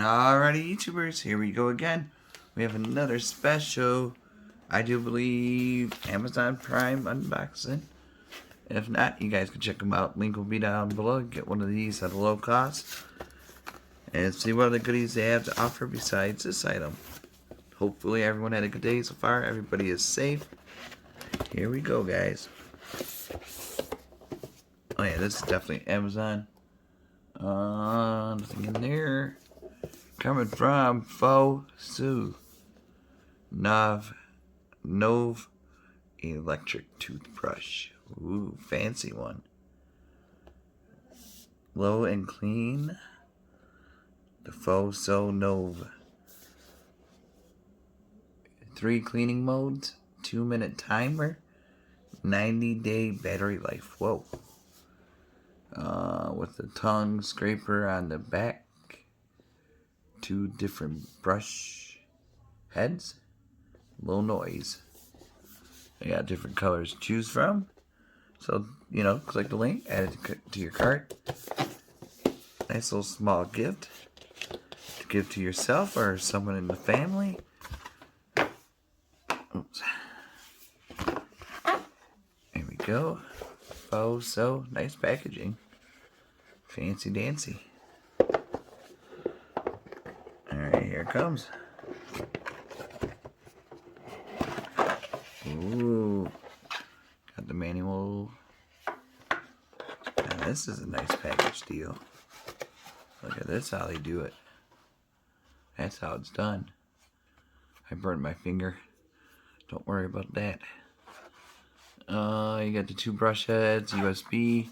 Alrighty, YouTubers, here we go again. We have another special, I do believe, Amazon Prime unboxing. If not, you guys can check them out. Link will be down below. Get one of these at a low cost. And see what other goodies they have to offer besides this item. Hopefully everyone had a good day so far. Everybody is safe. Here we go, guys. Oh yeah, this is definitely Amazon. Nothing in there. Coming from Fosoo. Nove electric toothbrush. Ooh, fancy one. Low and clean. The Fosoo Nove. 3 cleaning modes. 2-minute timer. 90-day battery life. Whoa. With the tongue scraper on the back. 2 different brush heads. Low noise. They got different colors to choose from. So, click the link, add it to your cart. Nice little small gift to give to yourself or someone in the family. Oops. There we go. So nice packaging. Fancy dancy. Alright, here it comes. Ooh. Got the manual. Now this is a nice package deal. Look at this, how they do it. That's how it's done. I burned my finger. Don't worry about that. You got the 2 brush heads, USB,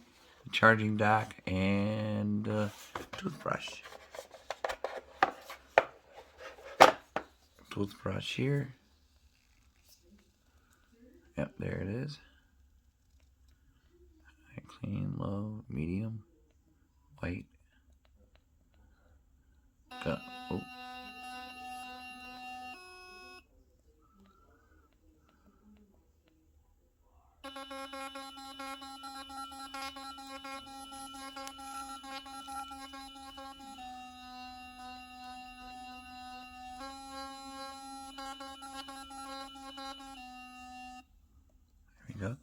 charging dock, and toothbrush. Toothbrush here. Yep, there it is. Clean, low, medium, white. Go. Oh. There we go.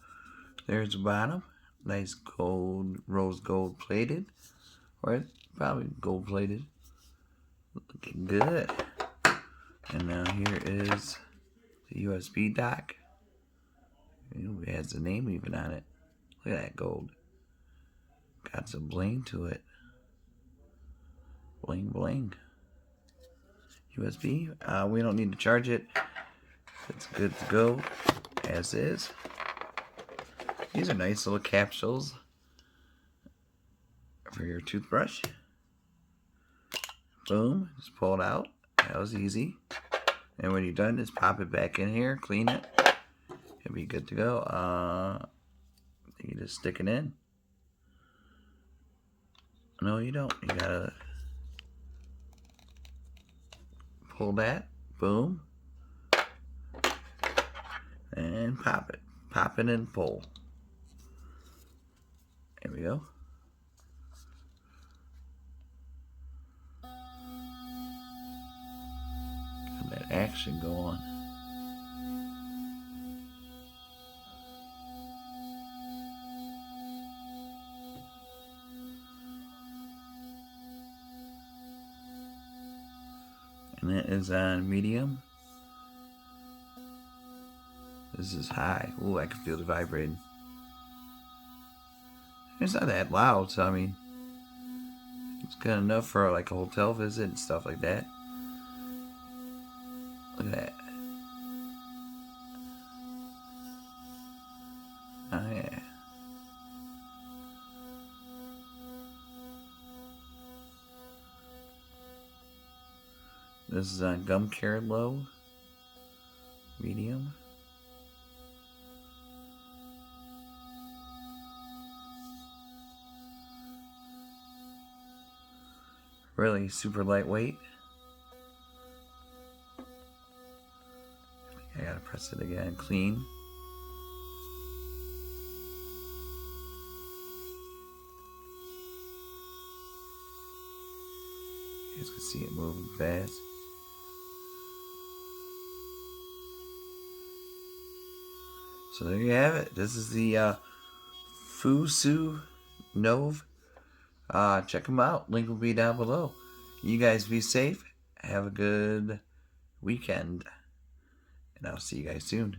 There's the bottom. Nice gold, rose gold plated. Or probably gold plated. Looking good. And now here is the USB dock. It has the name even on it. Look at that gold. Got some bling to it. Bling bling. USB. We don't need to charge it. It's good to go as is. These are nice little capsules for your toothbrush. Boom. Just pull it out. That was easy. And when you're done, just pop it back in here. Clean it. It'll be good to go. You just stick it in. No, you don't. You gotta pull that. Boom. And pop it. Pop it and pull. There we go. Got that action go on. And that is on medium. This is high. Ooh, I can feel the vibrating. It's not that loud, so I mean, it's good enough for like a hotel visit and stuff like that. Look at that. Oh yeah. This is on gum care low, medium. Really super lightweight. I gotta press it again. Clean. You guys can see it moving fast. So there you have it. This is the Fosoo Nove. Check them out. Link will be down below. You guys be safe. Have a good weekend. And I'll see you guys soon.